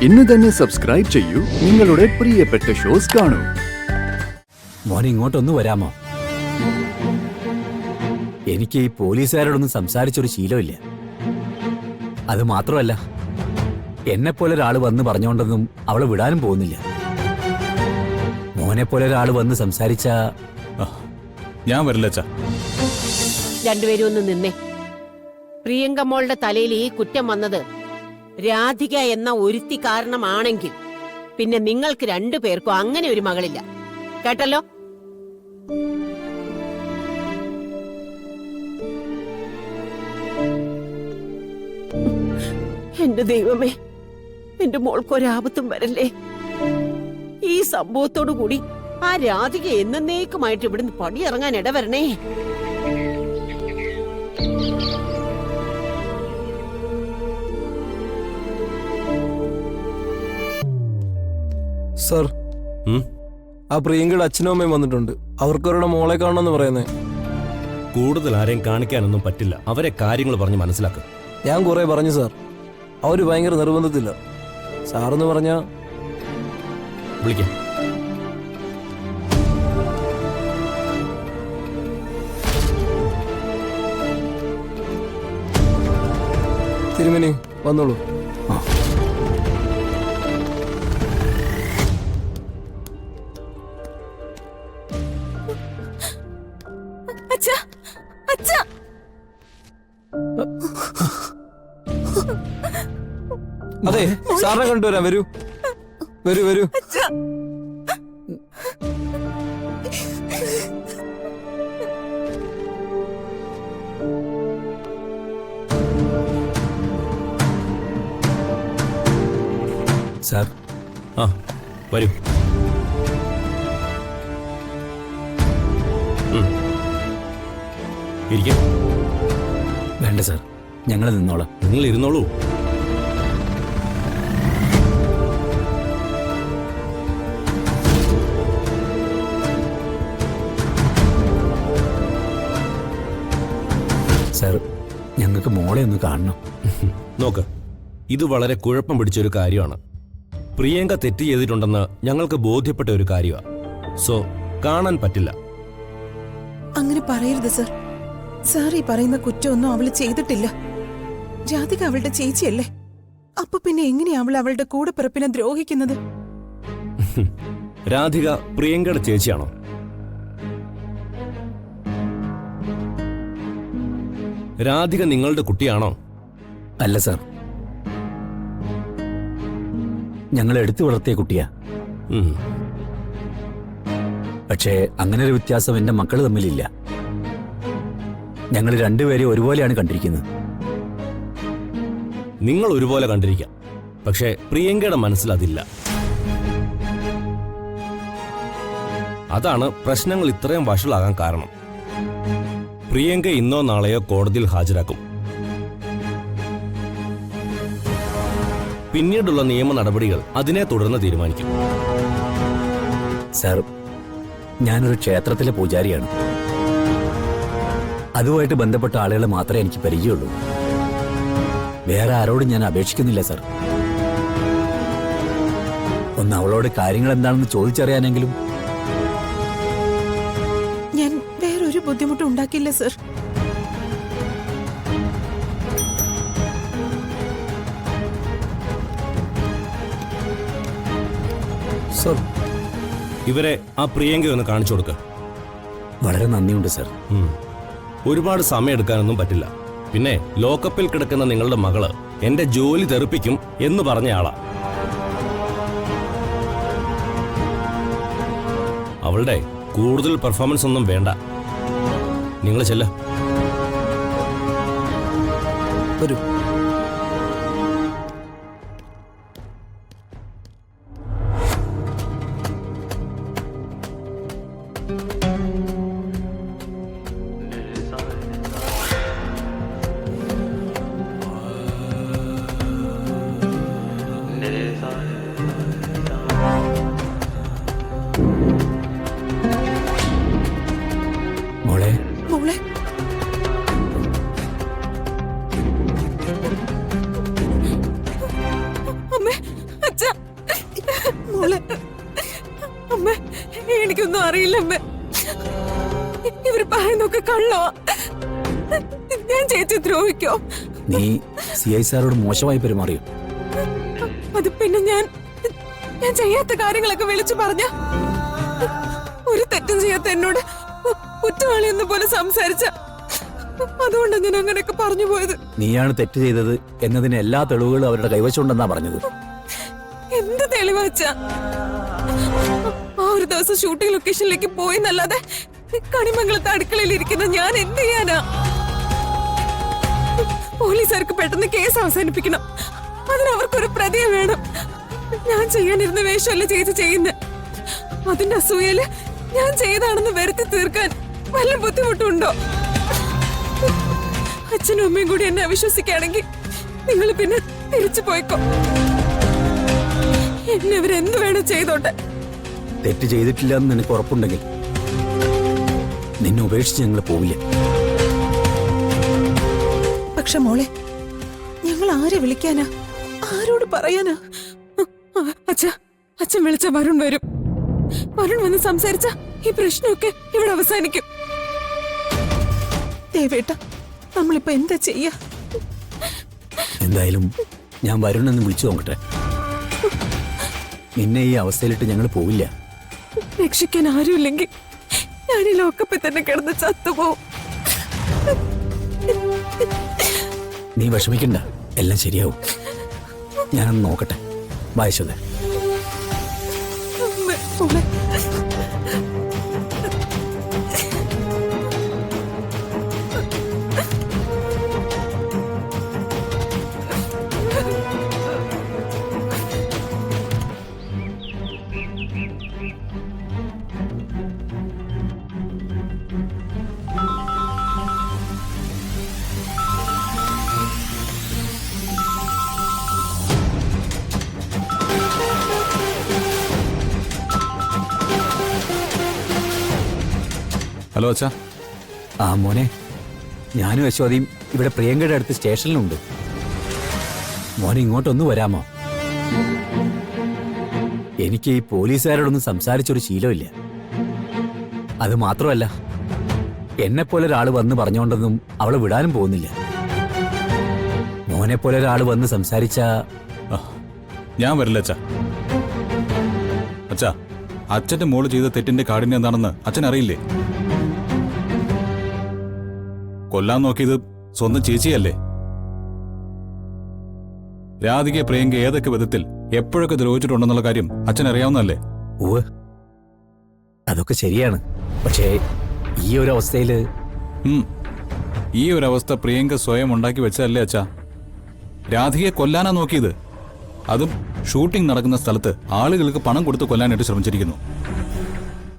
ഇന്ന് തന്നെ സബ്സ്ക്രൈബ് ചെയ്യൂ, നിങ്ങളുടെ പ്രിയപ്പെട്ട ഷോസ് കാണൂ. മോനെ ഇങ്ങോട്ടൊന്ന് വരാമോ? എനിക്ക് ഈ പോലീസുകാരോടൊന്നും സംസാരിച്ചൊരു ശീലമില്ല. അത് മാത്രമല്ല, എന്നെപ്പോലെ ഒരാൾ വന്ന് പറഞ്ഞുകൊണ്ടൊന്നും അവളെ വിടാനും പോകുന്നില്ല. മോനെപ്പോലെ ഒരാൾ വന്ന് സംസാരിച്ച ഞാൻ വരില്ല അച്ഛാ. രണ്ടുപേരും ഒന്ന് നിന്നേ. പ്രിയങ്ക മോളുടെ തലയിൽ ഈ കുറ്റം വന്നത് രാധിക എന്ന ഒരുത്തി കാരണമാണെങ്കിൽ പിന്നെ നിങ്ങൾക്ക് രണ്ടുപേർക്കും അങ്ങനെ ഒരു മകളില്ല. കേട്ടല്ലോ? എന്റെ ദൈവമേ, എന്റെ മോൾക്കൊരാപത്തും വരല്ലേ. ഈ സംഭവത്തോടു കൂടി ആ രാധിക എന്നേക്കുമായിട്ട് ഇവിടുന്ന് പടിയിറങ്ങാൻ ഇടവരണേ. സർ, ആ പ്രിയങ്കയുടെ അച്ഛനും അമ്മയും വന്നിട്ടുണ്ട്. അവർക്കവരുടെ മോളെ കാണണമെന്ന് പറയുന്നേ. കൂടുതൽ ആരെയും കാണിക്കാനൊന്നും പറ്റില്ല. അവരെ കാര്യങ്ങൾ പറഞ്ഞ് മനസ്സിലാക്കുക. ഞാൻ കുറെ പറഞ്ഞു സാർ, അവര് ഭയങ്കര നിർബന്ധത്തില്ല. സാറെന്ന് പറഞ്ഞാ വിളിക്കാം. തിരുമേനി വന്നോളൂ. അതെ, സാറിനെ കണ്ടുവരാം. വരൂ വരൂ വരൂ. സാർ, ആ വരൂ. ഇരിക്കാം. വേണ്ട സാർ, ഞങ്ങൾ നിന്നോളാം. നിങ്ങൾ ഇരുന്നോളൂ. സാർ, ഞങ്ങൾക്ക് മോളെ ഒന്ന് കാണണം. നോക്ക്, ഇത് വളരെ കുഴപ്പം പിടിച്ചൊരു കാര്യമാണ്. പ്രിയങ്ക തെറ്റ് ചെയ്തിട്ടുണ്ടെന്ന് ഞങ്ങൾക്ക് ബോധ്യപ്പെട്ട ഒരു കാര്യമാണ്. സോ കാണാൻ പറ്റില്ല. അങ്ങനെ പറയരുത് സർ. സാർ ഈ പറയുന്ന കുറ്റമൊന്നും അവള് ചെയ്തിട്ടില്ല. രാധിക അവളുടെ ചേച്ചിയല്ലേ. അപ്പൊ പിന്നെ എങ്ങനെയാ അവൾ അവളുടെ കൂടെ പിറപ്പിനെ ദ്രോഹിക്കുന്നത്? രാധിക പ്രിയങ്കയുടെ ചേച്ചിയാണോ? രാധിക നിങ്ങളുടെ കുട്ടിയാണോ? അല്ല സാർ, ഞങ്ങൾ എടുത്തു വളർത്തിയ കുട്ടിയാ. പക്ഷേ അങ്ങനെ ഒരു വ്യത്യാസം എന്റെ മക്കൾ തമ്മിലില്ല. ഞങ്ങൾ രണ്ടുപേരെയും ഒരുപോലെയാണ് കണ്ടിരിക്കുന്നത്. നിങ്ങൾ ഒരുപോലെ കണ്ടിരിക്കാം, പക്ഷേ പ്രിയങ്കയുടെ മനസ്സിൽ അതില്ല. അതാണ് പ്രശ്നങ്ങൾ ഇത്രയും വഷളാകാൻ കാരണം. പ്രിയങ്ക ഇന്നോ നാളെയോ കോടതിയിൽ ഹാജരാക്കും. പിന്നീടുള്ള നിയമ നടപടികൾ അതിനെ തുടർന്ന് തീരുമാനിക്കും. സാർ, ഞാനൊരു ക്ഷേത്രത്തിലെ പൂജാരിയാണ്. അതുമായിട്ട് ബന്ധപ്പെട്ട ആളുകളെ മാത്രമേ എനിക്ക് പരിചയമുള്ളൂ. വേറെ ആരോടും ഞാൻ അപേക്ഷിക്കുന്നില്ല സാർ. ഒന്ന് അവളോട് കാര്യങ്ങൾ എന്താണെന്ന് ചോദിച്ചറിയാനെങ്കിലും. ഞാൻ വേറൊരു ബുദ്ധിമുട്ടും ഉണ്ടാക്കില്ല സർ. സർ, ഇവരെ ആ പ്രിയങ്ക ഒന്ന് കാണിച്ചു കൊടുക്ക. വളരെ നന്ദിയുണ്ട് സാർ. ഒരുപാട് സമയം എടുക്കാനൊന്നും പറ്റില്ല. പിന്നെ ലോക്കപ്പിൽ കിടക്കുന്ന നിങ്ങളുടെ മകള് എന്റെ ജോലി തെറിപ്പിക്കും എന്ന് പറഞ്ഞ ആളാ. അവളുടെ കൂടുതൽ പെർഫോമൻസ് ഒന്നും വേണ്ട. നിങ്ങൾ ചെല്ല. വരൂ. മോളെ, മോളെ, അച്ഛ. മോളെ അമ്മ, എനിക്കൊന്നും അറിയില്ല അമ്മ. ഇവര് പറയുന്നൊക്കെ കള്ളോ? ഞാൻ ചേച്ചി ദ്രോഹിക്കോ? നീ CI സാറോട് മോശമായി പെരുമാറിയോ? അത് പിന്നെ ഞാൻ ചെയ്യാത്ത കാര്യങ്ങളൊക്കെ വിളിച്ചു പറഞ്ഞ, ഒരു തെറ്റും ചെയ്യാത്ത എന്നോട് കുറ്റവാളി എന്ന പോലെ സംസാരിച്ച, അതുകൊണ്ടാണ് ഞാൻ അങ്ങനെയൊക്കെ പറഞ്ഞു പോയത്. നീയാണ് തെറ്റ് ചെയ്തത് എന്നതിന് എല്ലാ തെളിവുകളും അവരുടെ കൈവശമുണ്ടെന്നാ പറഞ്ഞത്. എന്ത് തെളിവാച്ച? ആ ഒരു ദിവസം ഷൂട്ടിംഗ് ലൊക്കേഷനിലേക്ക് പോയി എന്നല്ലാതെ കണിമംഗലത്തെ അടുക്കളയിൽ ഇരിക്കുന്ന ഞാൻ എന്ത് ചെയ്യാനാ? പോലീസുകാർക്ക് പെട്ടെന്ന് കേസ് അവസാനിപ്പിക്കണം. അതിന് അവർക്കൊരു പ്രതിയെ വേണം. ഞാൻ ചെയ്യാനിരുന്ന വേഷമല്ല ചേച്ചി ചെയ്യുന്നത്. അതിന്റെ അസൂയയില് ഞാൻ ചെയ്താണെന്ന് വരുത്തി തീർക്കാൻ വല്ല ബുദ്ധിമുട്ടുണ്ടോ? അച്ഛനും അമ്മയും കൂടി എന്നെ അവിശ്വസിക്കുകയാണെങ്കിൽ നിങ്ങൾ പിന്നെ തിരിച്ചു പോയിക്കോ. എന്നെ അവരെന്ത് വേണം ചെയ്തോട്ടെ. തെറ്റ് ചെയ്തിട്ടില്ല എന്ന് നിനക്ക് ഉറപ്പുണ്ടെങ്കിൽ നിന്നെ ഉപേക്ഷിച്ച് ഞങ്ങൾ പോവില്ല. പക്ഷെ മോളെ, ഞങ്ങൾ ആരെ വിളിക്കാനാ? ആരോട് പറയാനാ? അച്ഛൻ വിളിച്ച വരുൺ വരും. വരുൺ വന്ന് സംസാരിച്ച ഈ പ്രശ്നമൊക്കെ ഇവിടെ അവസാനിക്കും. ദേവേട്ട, നമ്മളിപ്പോ എന്താ ചെയ്യാ? എന്തായാലും ഞാൻ വരുണെന്ന് വിളിച്ചു നോക്കട്ടെ. നിന്നെ ഈ അവസ്ഥയിലിട്ട് ഞങ്ങൾ പോവില്ല. രക്ഷിക്കാൻ ആരുമില്ലെങ്കിൽ ഞാൻ ഈ ലോക്കപ്പിൽ തന്നെ കിടന്ന് ചത്തുപോകും. നീ വിഷമിക്കണ്ട, എല്ലാം ശരിയാവും. ഞാനൊന്ന് നോക്കട്ടെ. വായിച്ചത് മോളെ, ഹലോ അച്ഛാ. ആ മോനെ, ഞാനും യശോദയും ഇവിടെ പ്രിയങ്കയുടെ അടുത്ത് സ്റ്റേഷനിലുണ്ട്. മോനെ ഇങ്ങോട്ടൊന്ന് വരാമോ? എനിക്ക് ഈ പോലീസുകാരോടൊന്നും സംസാരിച്ചൊരു ശീലമില്ല. അത് മാത്രമല്ല, എന്നെപ്പോലെ ഒരാൾ വന്ന് പറഞ്ഞുകൊണ്ടൊന്നും അവളെ വിടാനും പോകുന്നില്ല. മോനെപ്പോലെ ഒരാൾ വന്ന് സംസാരിച്ച ഞാൻ വരില്ല അച്ഛാ. അച്ഛാ, അച്ഛന്റെ മോള് ചെയ്ത തെറ്റിന്റെ കാഠിന്യം എന്താണെന്ന് അച്ഛൻ അറിയില്ലേ? കൊല്ലാൻ നോക്കിയത് സ്വന്തം ചേച്ചിയല്ലേ? രാധികയെ പ്രിയങ്ക ഏതൊക്കെ വിധത്തിൽ എപ്പോഴൊക്കെ ദ്രോഹിച്ചിട്ടുണ്ടെന്നുള്ള കാര്യം അച്ഛൻ അറിയാവുന്നല്ലേ? ഉവ്വ്, അതൊക്കെ ശരിയാണ്. പക്ഷേ ഈ ഒരു അവസ്ഥയില് ഈ ഒരു അവസ്ഥ പ്രിയങ്ക സ്വയം ഉണ്ടാക്കി വെച്ചതല്ലേ അച്ഛാ? രാധികയെ കൊല്ലാനാ നോക്കിയത്. അതും ഷൂട്ടിംഗ് നടക്കുന്ന സ്ഥലത്ത് ആളുകൾക്ക് പണം കൊടുത്ത് കൊല്ലാനായിട്ട് ശ്രമിച്ചിരിക്കുന്നു.